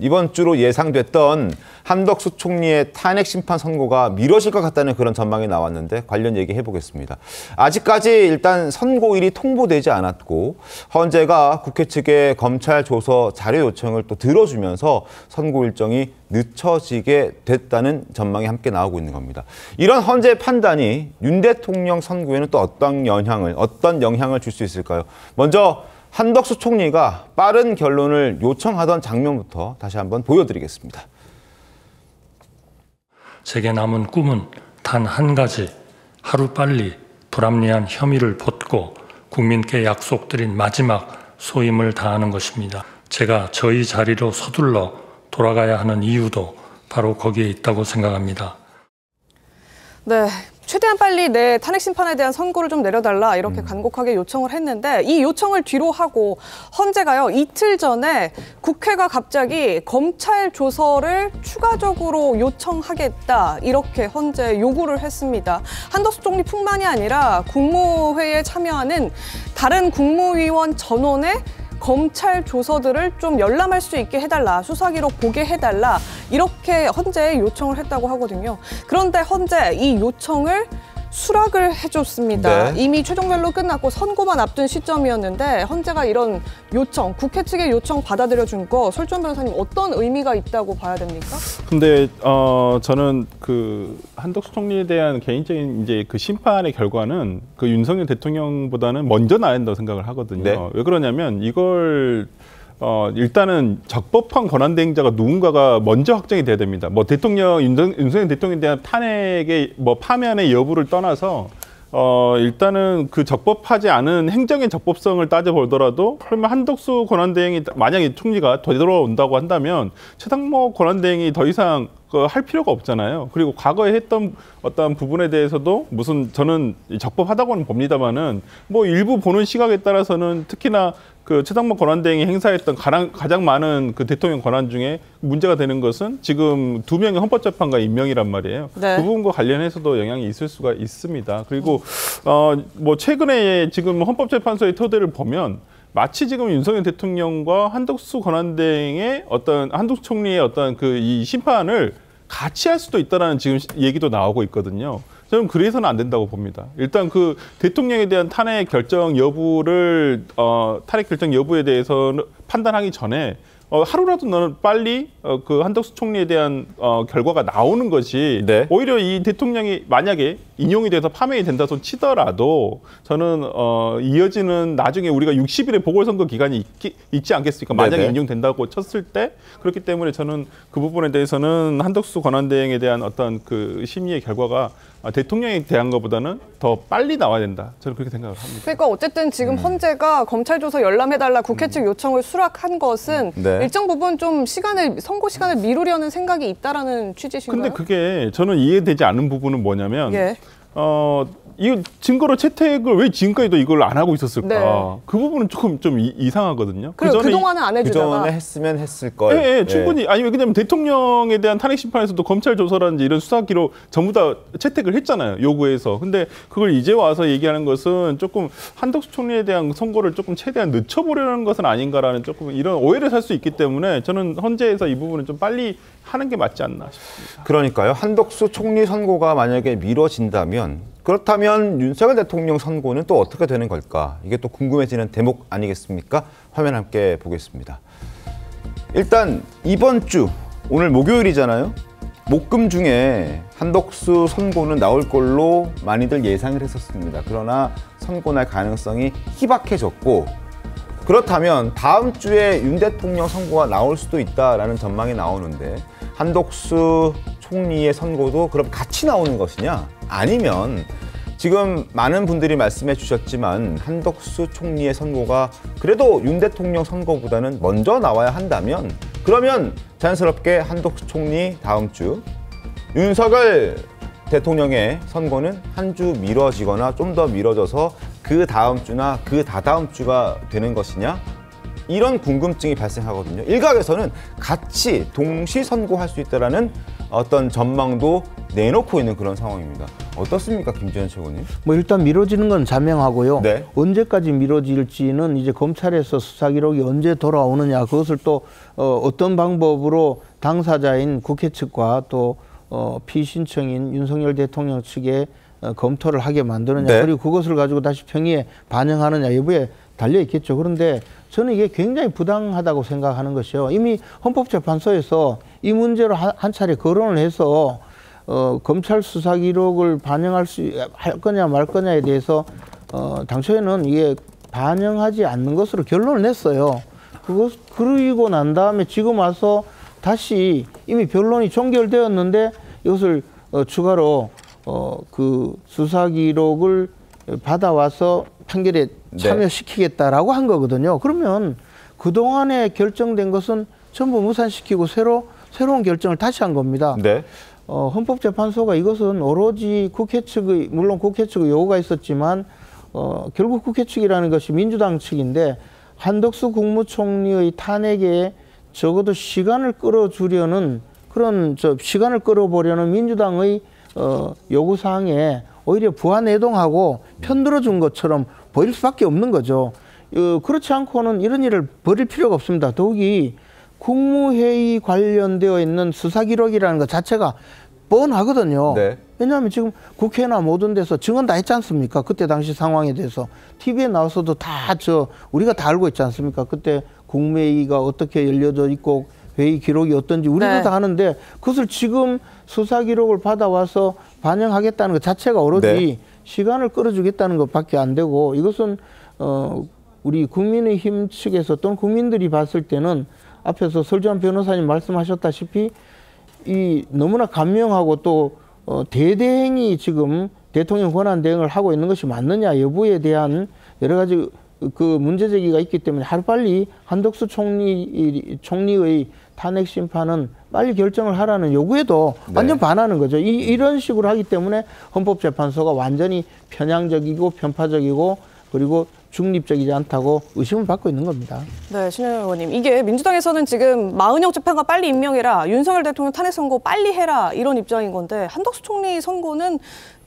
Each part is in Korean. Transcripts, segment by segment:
이번 주로 예상됐던 한덕수 총리의 탄핵 심판 선고가 미뤄질 것 같다는 그런 전망이 나왔는데 관련 얘기해 보겠습니다. 아직까지 일단 선고일이 통보되지 않았고 헌재가 국회 측의 검찰 조서 자료 요청을 또 들어주면서 선고 일정이 늦춰지게 됐다는 전망이 함께 나오고 있는 겁니다. 이런 헌재의 판단이 윤 대통령 선고에는 또 어떤 영향을 줄 수 있을까요? 먼저 한덕수 총리가 빠른 결론을 요청하던 장면부터 다시 한번 보여드리겠습니다. 제게 남은 꿈은 단 한 가지, 하루빨리 불합리한 혐의를 벗고 국민께 약속드린 마지막 소임을 다하는 것입니다. 제가 저희 자리로 서둘러 돌아가야 하는 이유도 바로 거기에 있다고 생각합니다. 네. 최대한 빨리 내 탄핵 심판에 대한 선고를 좀 내려달라 이렇게 간곡하게 요청을 했는데 이 요청을 뒤로 하고 헌재가요 이틀 전에 국회가 갑자기 검찰 조서를 추가적으로 요청하겠다 이렇게 헌재에 요구를 했습니다. 한덕수 총리뿐만이 아니라 국무회의에 참여하는 다른 국무위원 전원의 검찰 조서들을 좀 열람할 수 있게 해달라, 수사기록 보게 해달라 이렇게 헌재에 요청을 했다고 하거든요. 그런데 헌재 이 요청을 수락을 해줬습니다. 네. 이미 최종 변론 끝났고 선고만 앞둔 시점이었는데 헌재가 이런 요청, 국회 측의 요청 받아들여준 거 설주환 변호사님 어떤 의미가 있다고 봐야 됩니까? 근데 저는 그 한덕수 총리에 대한 개인적인 이제 그 심판의 결과는 그 윤석열 대통령보다는 먼저 나야 된다고 생각을 하거든요. 네. 왜 그러냐면 이걸 일단은 적법한 권한대행자가 누군가가 먼저 확정이 돼야 됩니다. 뭐 윤석열 대통령에 대한 탄핵의 뭐 파면의 여부를 떠나서 일단은 그 적법하지 않은 행정의 적법성을 따져보더라도 그러면 한덕수 권한대행이 만약에 총리가 되돌아온다고 한다면 최상목 권한대행이 더 이상 할 필요가 없잖아요. 그리고 과거에 했던 어떤 부분에 대해서도 무슨 저는 적법하다고는 봅니다만은 뭐 일부 보는 시각에 따라서는 특히나 그 최상목 권한대행이 행사했던 가장 많은 그 대통령 권한 중에 문제가 되는 것은 지금 2명의 헌법재판관 임명이란 말이에요. 네. 그 부분과 관련해서도 영향이 있을 수가 있습니다. 그리고 뭐 최근에 지금 헌법재판소의 토대를 보면 마치 지금 윤석열 대통령과 한덕수 권한대행의 한덕수 총리의 그 이 심판을 같이 할 수도 있다라는 지금 얘기도 나오고 있거든요. 저는 그래서는 안 된다고 봅니다. 일단 그 대통령에 대한 탄핵 결정 여부에 대해서 판단하기 전에 하루라도 너는 빨리 그 한덕수 총리에 대한 결과가 나오는 것이 네. 오히려 이 대통령이 만약에 인용이 돼서 파면이 된다 손 치더라도 저는 이어지는 나중에 우리가 60일의 보궐선거 기간이 있지 않겠습니까? 만약에 네네. 인용된다고 쳤을 때 그렇기 때문에 저는 그 부분에 대해서는 한덕수 권한대행에 대한 어떤 그 심의의 결과가 대통령에 대한 것보다는 더 빨리 나와야 된다. 저는 그렇게 생각을 합니다. 그러니까 어쨌든 지금 헌재가 검찰 조서 열람해달라 국회 측 요청을 수락한 것은 네. 일정 부분 좀 선고 시간을 미루려는 생각이 있다라는 취지신가요? 근데 그게 저는 이해되지 않는 부분은 뭐냐면 예. 이 증거로 채택을 왜 지금까지도 이걸 안 하고 있었을까? 네. 그 부분은 조금 좀 이상하거든요. 그동안은 안 해주다가. 그전에 했으면 했을 걸. 예, 충분히. 아니, 왜냐면 대통령에 대한 탄핵 심판에서도 검찰 조서라든지 이런 수사 기록 전부 다 채택을 했잖아요. 요구해서. 근데 그걸 이제 와서 얘기하는 것은 조금 한덕수 총리에 대한 선고를 조금 최대한 늦춰보려는 것은 아닌가라는 조금 이런 오해를 살 수 있기 때문에 저는 헌재에서 이 부분은 좀 빨리 하는 게 맞지 않나 싶습니다. 그러니까요. 한덕수 총리 선고가 만약에 미뤄진다면 그렇다면 윤석열 대통령 선고는 또 어떻게 되는 걸까? 이게 또 궁금해지는 대목 아니겠습니까? 화면 함께 보겠습니다. 일단 이번 주, 오늘 목요일이잖아요. 목금 중에 한덕수 선고는 나올 걸로 많이들 예상을 했었습니다. 그러나 선고 날 가능성이 희박해졌고 그렇다면 다음 주에 윤 대통령 선고가 나올 수도 있다라는 전망이 나오는데 한덕수 총리의 선고도 그럼 같이 나오는 것이냐? 아니면 지금 많은 분들이 말씀해 주셨지만 한덕수 총리의 선고가 그래도 윤 대통령 선고보다는 먼저 나와야 한다면 그러면 자연스럽게 한덕수 총리 다음 주, 윤석열 대통령의 선고는 한 주 미뤄지거나 좀 더 미뤄져서 그 다음 주나 그 다다음 주가 되는 것이냐? 이런 궁금증이 발생하거든요. 일각에서는 같이 동시 선고할 수 있다라는 어떤 전망도 내놓고 있는 그런 상황입니다. 어떻습니까, 김지현 최고님? 뭐 일단 미뤄지는 건 자명하고요. 네. 언제까지 미뤄질지는 이제 검찰에서 수사 기록이 언제 돌아오느냐, 그것을 또 어떤 방법으로 당사자인 국회 측과 또 피신청인 윤석열 대통령 측에 검토를 하게 만드느냐, 네. 그리고 그것을 가지고 다시 평의에 반영하느냐 여부에 달려 있겠죠. 그런데 저는 이게 굉장히 부당하다고 생각하는 것이요. 이미 헌법재판소에서 이 문제로 한 차례 거론을 해서 검찰 수사 기록을 반영할 할 거냐 말 거냐에 대해서 당초에는 이게 반영하지 않는 것으로 결론을 냈어요. 그러고 난 다음에 지금 와서 다시 이미 변론이 종결되었는데 이것을 추가로 그 수사 기록을 받아와서 판결에 참여시키겠다라고 한 거거든요. 그러면 그동안에 결정된 것은 전부 무산시키고 새로운 결정을 다시 한 겁니다. 네. 헌법재판소가 이것은 오로지 국회 측의, 물론 국회 측의 요구가 있었지만 결국 국회 측이라는 것이 민주당 측인데 한덕수 국무총리의 탄핵에 적어도 시간을 끌어주려는 그런 시간을 끌어보려는 민주당의 요구사항에 오히려 부하내동하고 편들어준 것처럼 보일 수밖에 없는 거죠. 그렇지 않고는 이런 일을 벌일 필요가 없습니다. 더욱이 국무회의 관련되어 있는 수사 기록이라는 것 자체가 뻔하거든요. 네. 왜냐하면 지금 국회나 모든 데서 증언 다 했지 않습니까? 그때 당시 상황에 대해서. TV에 나와서도 우리가 다 알고 있지 않습니까? 그때 국무회의가 어떻게 열려져 있고 회의 기록이 어떤지 우리도 네. 다 아는데 그것을 지금 수사 기록을 받아와서 반영하겠다는 것 자체가 오로지 네. 시간을 끌어주겠다는 것밖에 안 되고 이것은 우리 국민의힘 측에서 또는 국민들이 봤을 때는 앞에서 설주환 변호사님 말씀하셨다시피 이 너무나 간명하고 또 대대행이 지금 대통령 권한 대행을 하고 있는 것이 맞느냐 여부에 대한 여러 가지 그 문제 제기가 있기 때문에 하루빨리 한덕수 총리의 탄핵 심판은 빨리 결정을 하라는 요구에도 네. 완전 반하는 거죠. 이런 식으로 하기 때문에 헌법재판소가 완전히 편향적이고 편파적이고 그리고 중립적이지 않다고 의심을 받고 있는 겁니다. 네, 신현영 의원님. 이게 민주당에서는 지금 마은영 재판관 빨리 임명해라, 윤석열 대통령 탄핵 선고 빨리 해라 이런 입장인 건데 한덕수 총리 선고는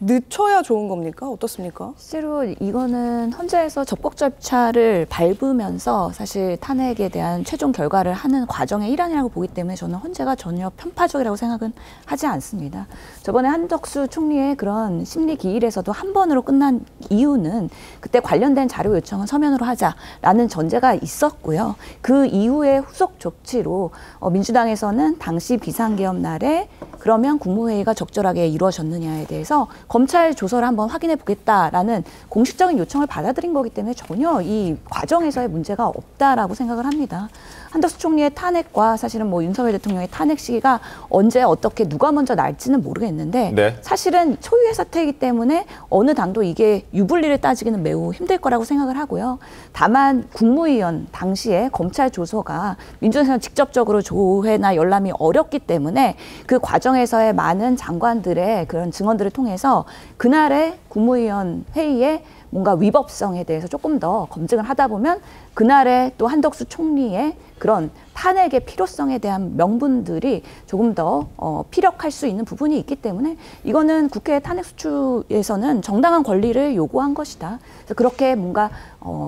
늦춰야 좋은 겁니까? 어떻습니까? 실제로 이거는 헌재에서 적법 절차를 밟으면서 사실 탄핵에 대한 최종 결과를 하는 과정의 일환이라고 보기 때문에 저는 헌재가 전혀 편파적이라고 생각은 하지 않습니다. 저번에 한덕수 총리의 그런 심리 기일에서도 한 번으로 끝난 이유는 그때 관련된 자료 요청은 서면으로 하자라는 전제가 있었고요. 그 이후에 후속 조치로 민주당에서는 당시 비상계엄 날에 그러면 국무회의가 적절하게 이루어졌느냐에 대해서 검찰 조서를 한번 확인해 보겠다라는 공식적인 요청을 받아들인 거기 때문에 전혀 이 과정에서의 문제가 없다라고 생각을 합니다. 한덕수 총리의 탄핵과 사실은 뭐 윤석열 대통령의 탄핵 시기가 언제 어떻게 누가 먼저 날지는 모르겠는데 네. 사실은 초유의 사태이기 때문에 어느 당도 이게 유불리를 따지기는 매우 힘들 거라고 생각을 하고요. 다만 국무위원 당시에 검찰 조서가 민주당에서는 직접적으로 조회나 열람이 어렵기 때문에 그 과정에서의 많은 장관들의 그런 증언들을 통해서 그날의 국무위원 회의에 뭔가 위법성에 대해서 조금 더 검증을 하다 보면 그날의 또 한덕수 총리의 그런 탄핵의 필요성에 대한 명분들이 조금 더 피력할 수 있는 부분이 있기 때문에 이거는 국회 탄핵 수출에서는 정당한 권리를 요구한 것이다. 그래서 그렇게 뭔가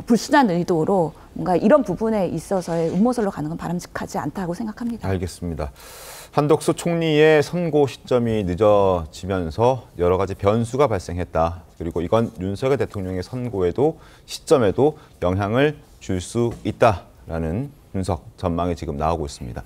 불순한 의도로 뭔가 이런 부분에 있어서의 음모설로 가는 건 바람직하지 않다고 생각합니다. 알겠습니다. 한덕수 총리의 선고 시점이 늦어지면서 여러 가지 변수가 발생했다. 그리고 이건 윤석열 대통령의 선고에도 시점에도 영향을 줄 수 있다라는 분석, 전망이 지금 나오고 있습니다.